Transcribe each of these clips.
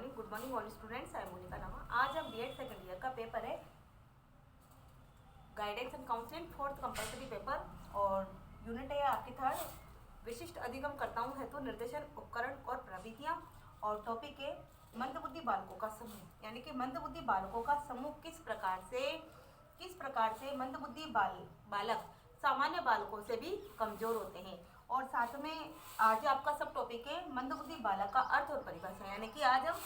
Morning all students. I am Monica नामा। आज हम बीएड सेकंड ईयर का पेपर है guidance and counselling fourth compulsory paper और यूनिट है आपकी थर्ड विशिष्ट अधिगम करताओं हेतु निर्देशन उपकरण और प्रविधियां और टॉपिक है मंदबुद्धि बालकों का समूह। यानी कि मंदबुद्धि बालकों का समूह किस प्रकार से मंदबुद्धि बालक सामान्य बालकों से भी कमजोर होते हैं। और साथ में आज आपका सब टॉपिक है मंदबुद्धि बालक का अर्थ और परिभाषा। यानी कि आज हम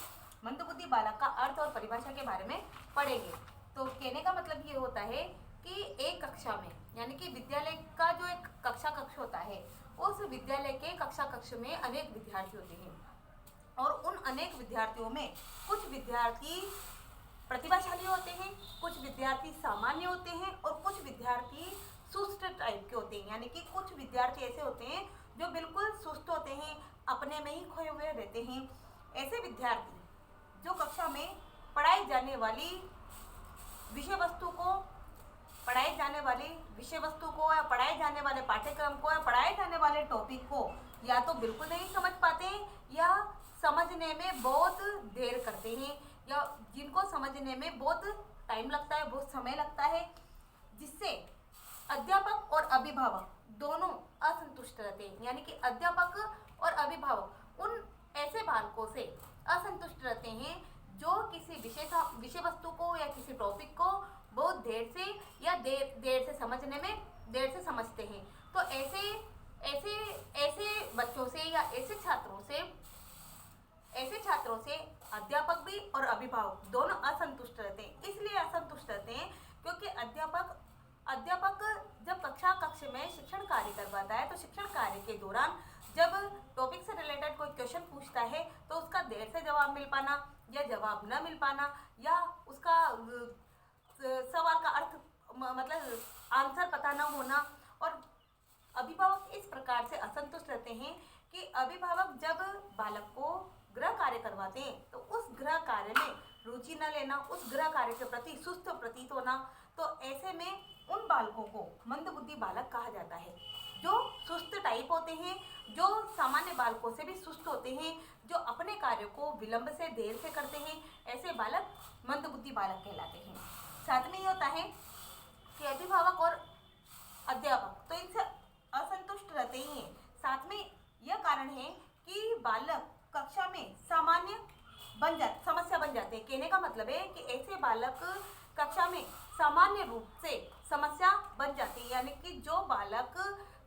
मंदबुद्धि बालक का अर्थ और परिभाषा के बारे में पढ़ेंगे। तो कहने का मतलब ये होता है कि एक कक्षा में यानी कि विद्यालय का जो एक कक्ष होता है, उस विद्यालय के कक्ष में अनेक विद्यार्थी होते हैं और उन अनेक विद्यार्थियों में कुछ विद्यार्थी प्रतिभाशाली होते हैं, कुछ विद्यार्थी सामान्य होते हैं और कुछ विद्यार्थी सुस्त टाइप के होते हैं। यानी कि कुछ विद्यार्थी ऐसे होते हैं जो बिल्कुल सुस्त होते हैं, अपने में ही खोए हुए रहते हैं। ऐसे विद्यार्थी जो कक्षा में पढ़ाई जाने वाली विषय वस्तु को या पढ़ाए जाने वाले पाठ्यक्रम को या पढ़ाए जाने वाले टॉपिक को या तो बिल्कुल नहीं समझ पाते या समझने में बहुत देर करते हैं, या जिनको समझने में बहुत टाइम लगता है, बहुत समय लगता है, जिससे अध्यापक और अभिभावक दोनों असंतुष्ट रहते हैं। यानी कि अध्यापक और अभिभावक उन ऐसे बालकों से असंतुष्ट रहते हैं जो किसी विषय वस्तु को या किसी टॉपिक को बहुत देर से समझने में देर से समझते हैं। तो ऐसे बच्चों से या ऐसे छात्रों से अध्यापक भी और अभिभावक दोनों असंतुष्ट रहते हैं। इसलिए असंतुष्ट रहते हैं क्योंकि अध्यापक जब कक्ष में शिक्षण कार्य करवाता है तो शिक्षण कार्य के दौरान जब टॉपिक से रिलेटेड कोई क्वेश्चन पूछता है तो उसका देर से जवाब मिल पाना या जवाब न मिल पाना या उसका सवाल का अर्थ मतलब आंसर पता न होना, और अभिभावक इस प्रकार से असंतुष्ट रहते हैं कि अभिभावक जब बालक को गृह कार्य करवाते हैं तो उस गृह कार्य में रुचि न लेना, उस गृह कार्य के प्रति सुस्त प्रतीत होना। तो ऐसे में उन बालकों को मंदबुद्धि बालक कहा जाता है, जो सुस्त टाइप होते हैं, जो सामान्य बालकों से भी सुस्त होते हैं, जो अपने कार्य को विलंब से देर से करते हैं। ऐसे बालक मंदबुद्धि बालक कहलाते हैं। साथ में ये होता है कि अभिभावक और अध्यापक तो इनसे असंतुष्ट रहते ही हैं। साथ में यह कारण है कि बालक कक्षा में समस्या बन जाते हैं। कहने का मतलब है कि ऐसे बालक कक्षा में सामान्य रूप से समस्या बन जाती है। यानी कि जो बालक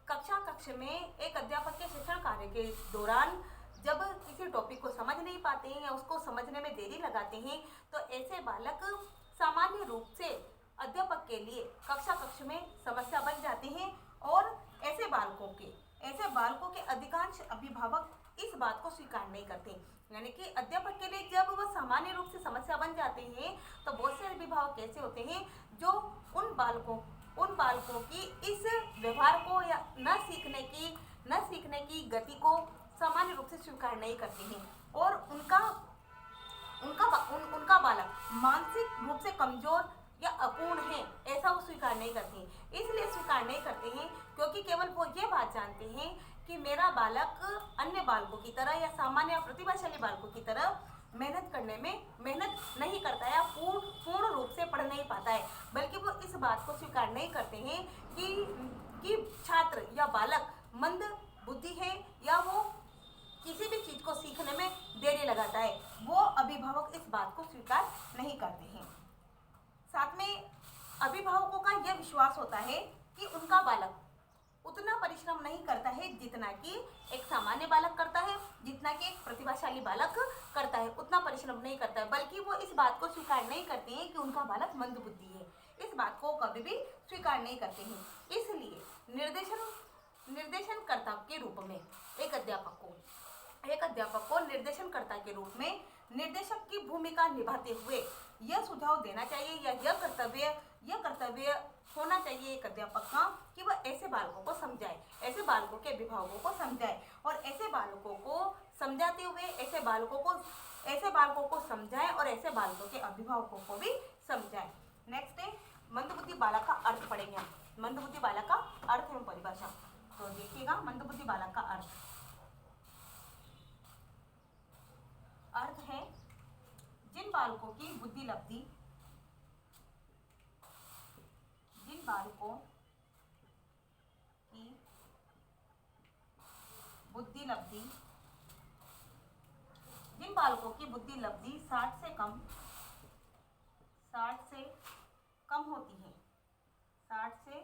कक्ष में एक अध्यापक के शिक्षण कार्य के दौरान जब किसी टॉपिक को समझ नहीं पाते हैं या उसको समझने में देरी लगाते हैं, तो ऐसे बालक सामान्य रूप से अध्यापक के लिए कक्ष में समस्या बन जाते हैं। और ऐसे बालकों के अधिकांश अभिभावक इस बात को स्वीकार नहीं करते। यानी कि अध्यापक के लिए जब वह सामान्य रूप से समस्या बन जाते हैं तो बहुत से अभिभावक ऐसे होते हैं जो उन बालकों की इस व्यवहार को या न सीखने की गति को सामान्य रूप से स्वीकार नहीं करते हैं और उनका बालक मानसिक रूप से कमजोर या अपूर्ण है ऐसा वो स्वीकार नहीं करते हैं। इसलिए स्वीकार नहीं करते हैं क्योंकि केवल वो ये बात जानते हैं कि मेरा बालक अन्य बालकों की तरह या सामान्य या प्रतिभाशाली बालकों की तरह मेहनत नहीं करता या पूर्ण रूप से पढ़ नहीं पाता है, बल्कि वो इस बात को स्वीकार नहीं करते हैं कि छात्र या बालक मंद बुद्धि है या वो किसी भी चीज को सीखने में देरी लगाता है। वो अभिभावक इस बात को स्वीकार नहीं करते हैं। साथ में अभिभावकों का यह विश्वास होता है कि उनका बालक उतना परिश्रम नहीं करता है जितना कि एक सामान्य बालक करता है, जितना कि एक प्रतिभाशाली बालक करता है, उतना परिश्रम नहीं करता है। बल्कि वो इस बात को स्वीकार नहीं करते हैं कि उनका बालक मंदबुद्धि है, इस बात को कभी भी स्वीकार नहीं करते हैं। इसलिए निर्देशनकर्ता के रूप में एक अध्यापक को निर्देशनकर्ता के रूप में निर्देशक की भूमिका निभाते हुए यह सुझाव देना चाहिए या यह कर्तव्य होना चाहिए एक अध्यापक का कि वह ऐसे बालकों को समझाए, ऐसे बालकों के अभिभावकों को समझाए और ऐसे बालकों को समझाते हुए ऐसे बालकों को समझाए और ऐसे बालकों के अभिभावकों को भी समझाए। नेक्स्ट है मंदबुद्धि बालक का अर्थ पढ़ेंगे हम। मंदबुद्धि बालक का अर्थ एवं परिभाषा। तो देखिएगा मंदबुद्धि बालक का अर्थ है बालकों की बुद्धि लब्धि, जिन बालकों की बुद्धि लब्धि, जिन बालकों की बुद्धि लब्धि 60 से कम होती है, 60 से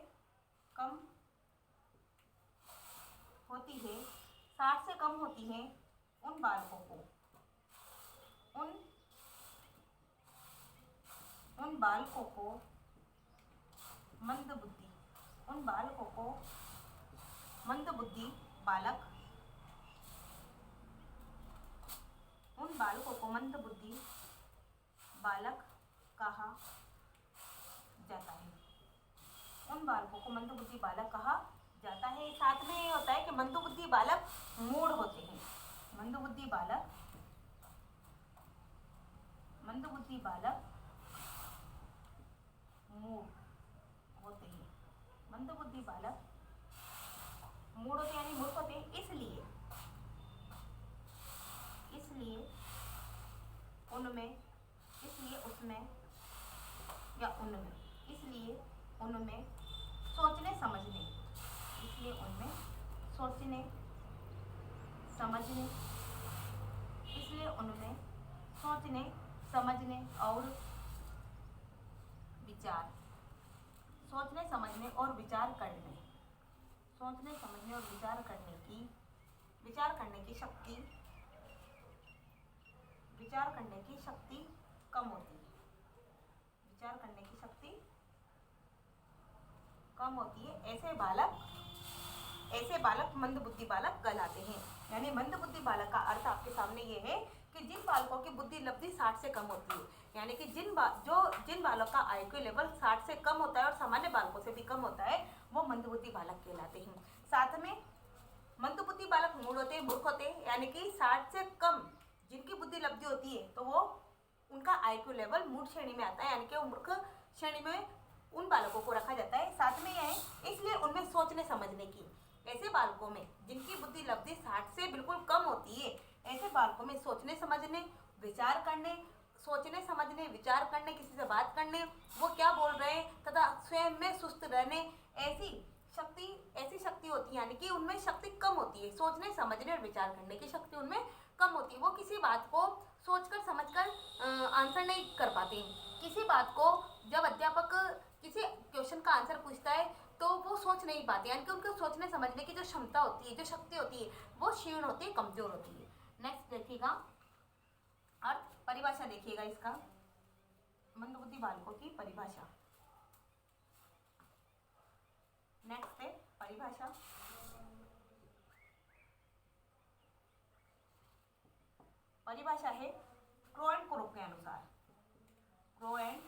कम होती है, 60 से कम होती है, उन बालकों को उन बालकों को मंदबुद्धि, उन बालकों को मंदबुद्धि बालक, उन बालकों को मंदबुद्धि बालक कहा जाता है, उन बालकों को मंदबुद्धि बालक कहा जाता है। साथ में ये होता है कि मंदबुद्धि बालक मूढ़ होते हैं, मंदबुद्धि बालक मूढ़ होते हैं, मंदबुद्धि बालक मूढ़ होते यानी मूर्ख होते हैं। इसलिए उनमें सोचने समझने और विचार करने की शक्ति कम होती है, विचार करने की शक्ति कम होती है। ऐसे बालक मंदबुद्धि बालक कहलाते हैं। यानी मंदबुद्धि बालक का अर्थ आपके सामने ये है कि जिन बालकों की बुद्धि लब्धि 60 से कम होती है, यानी कि जिन बालक का आईक्यू लेवल 60 से कम होता है और सामान्य बालकों से भी कम होता है, वो मंदबुद्धि बालक कहलाते हैं। साथ में मंदबुद्धि बालक मूढ़ होते हैं, मूर्ख होते हैं, यानी कि 60 से कम जिनकी बुद्धि लब्धि होती है तो वो उनका आईक्यू लेवल मूढ़ श्रेणी में आता है, यानी कि मूर्ख श्रेणी में उन बालकों को रखा जाता है। साथ में यह है इसलिए उनमें सोचने समझने की, ऐसे बालकों में जिनकी बुद्धि लब्धि 60 से बिल्कुल कम होती है, ऐसे बालकों में सोचने समझने, विचार करने, विचार करने, किसी से बात करने, वो क्या बोल रहे हैं तथा स्वयं में सुस्त रहने, ऐसी शक्ति होती है। यानी कि उनमें शक्ति कम होती है, सोचने समझने और विचार करने की शक्ति उनमें कम होती है। वो किसी बात को सोचकर समझकर आंसर नहीं कर पाते। किसी बात को जब अध्यापक किसी क्वेश्चन का आंसर पूछता है तो वो सोच नहीं पाते, यानी कि उनको सोचने समझने की जो क्षमता होती है, जो शक्ति होती है, वो क्षीण होती है, कमजोर होती है। नेक्स्ट देखिएगा अर्थ परिभाषा, देखिएगा इसका मंदबुद्धि बालकों की परिभाषा। नेक्स्ट है परिभाषा। परिभाषा है क्रो एंड क्रो के अनुसार, क्रो एंड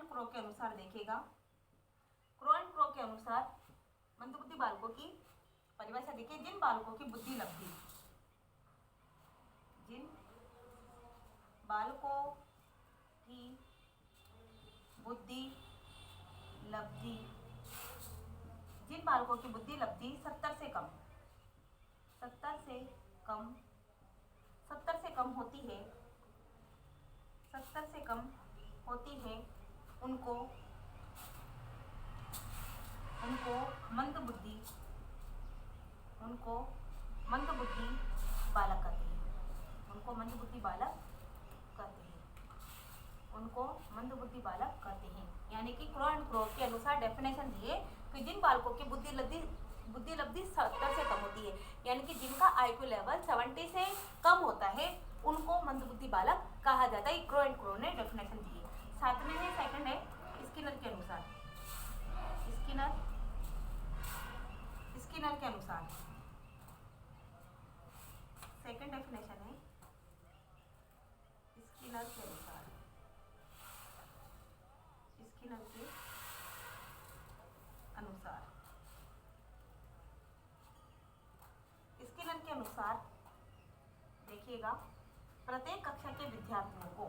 क्रो के अनुसार देखिएगा। क्रो एंड क्रो के अनुसार मंदबुद्धि बालकों की परिभाषा देखिए। जिन बालकों की बुद्धि लब्धि, जिन बालकों की बुद्धि लब्धि 70 से कम होती है, उनको मंदबुद्धि बालक कहते हैं, यानी कि क्रो एंड क्रो के अनुसार डेफिनेशन दिए कि जिन बालकों की बुद्धि लब्धि 70 से कम होती है, यानी कि जिनका आईक्यू लेवल 70 से कम होता है, उनको मंदबुद्धि बालक कहा जाता है। क्रो एंड क्रो ने डेफिनेशन दी है। साथ में है सेकंड है स्किनर के अनुसार, स्किनर के अनुसार सेकंड डेफिनेशन है स्किनर के अनुसार, स्किनर के अनुसार देखिएगा प्रत्येक कक्षा के विद्यार्थियों को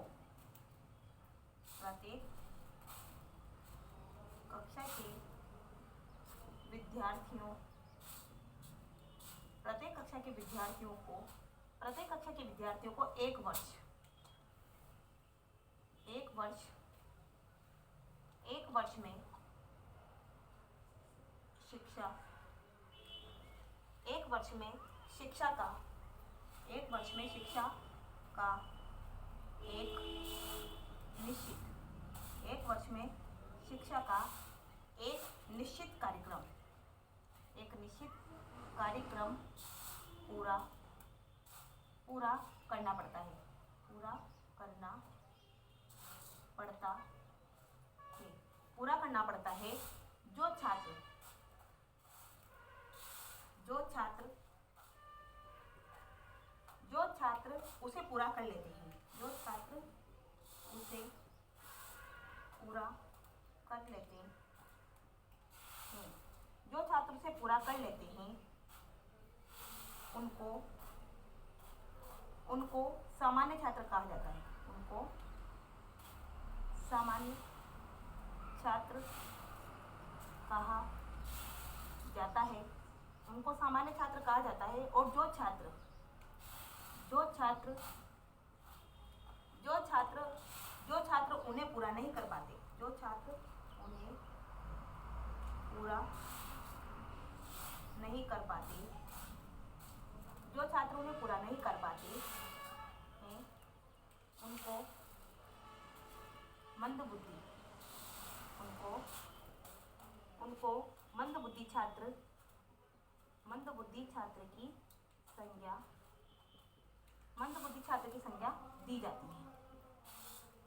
प्रत्येक कक्षा के विद्यार्थियों को एक वर्ष में शिक्षा का एक निश्चित कार्यक्रम पूरा करना पड़ता है जो छात्र उसे पूरा कर लेते हैं उनको सामान्य छात्र कहा जाता है और जो छात्र उन्हें पूरा नहीं कर पाते हैं, उनको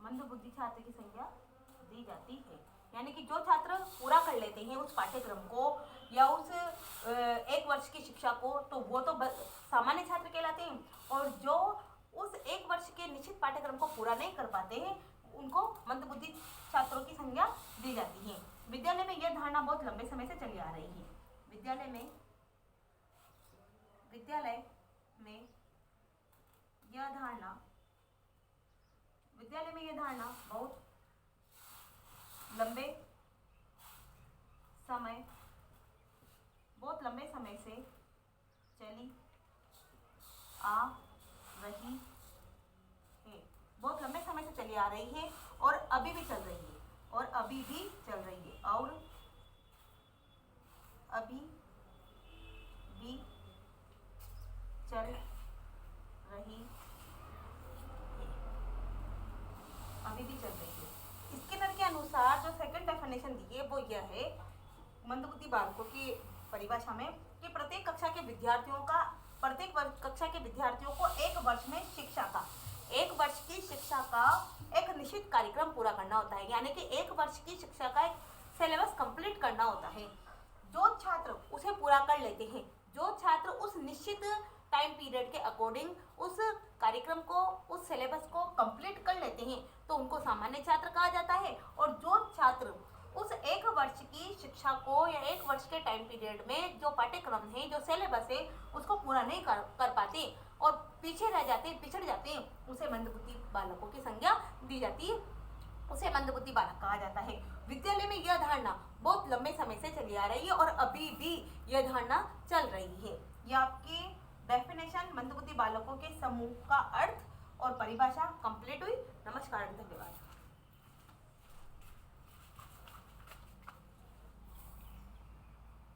मंदबुद्धि छात्र की संज्ञा दी जाती है। यानी कि जो छात्र पूरा कर लेते हैं उस पाठ्यक्रम को या उस एक वर्ष की शिक्षा को, तो वो तो सामान्य छात्र कहलाते हैं, और जो उस एक वर्ष के निश्चित पाठ्यक्रम को पूरा नहीं कर पाते हैं उनको मंदबुद्धि छात्रों की संज्ञा दी जाती है। विद्यालय में यह धारणा बहुत लंबे समय से चली आ रही है। विद्यालय में यह धारणा बहुत लंबे समय से चली आ रही है और अभी भी चल रही है और स्किनर के अनुसार जो सेकंड डेफिनेशन दी है वो यह है मंदबुद्धि बालकों की परिभाषा में कि प्रत्येक कक्षा के विद्यार्थियों को एक वर्ष की शिक्षा का एक निश्चित कार्यक्रम पूरा करना होता है। यानी कि एक वर्ष की शिक्षा का एक सिलेबस कंप्लीट करना होता है। जो छात्र उसे पूरा कर लेते हैं, जो छात्र उस निश्चित टाइम पीरियड के अकॉर्डिंग उस कार्यक्रम को, उस सिलेबस को कंप्लीट कर लेते हैं, तो उनको सामान्य छात्र कहा जाता है। और जो छात्र उस एक वर्ष की शिक्षा को या एक वर्ष के टाइम पीरियड में जो पाठ्यक्रम है, जो सिलेबस है, उसको पूरा नहीं कर पाते और पिछड़ जाते हैं, उसे मंदबुद्धि बालकों की संज्ञा दी जाती है, उसे मंदबुद्धि बालक कहा जाता है। विद्यालय में यह धारणा बहुत लंबे समय से चली आ रही है और अभी भी यह धारणा चल रही है। यह आपके डेफिनेशन मंदबुद्धि बालकों के समूह का अर्थ और परिभाषा कंप्लीट हुई। नमस्कार, धन्यवाद।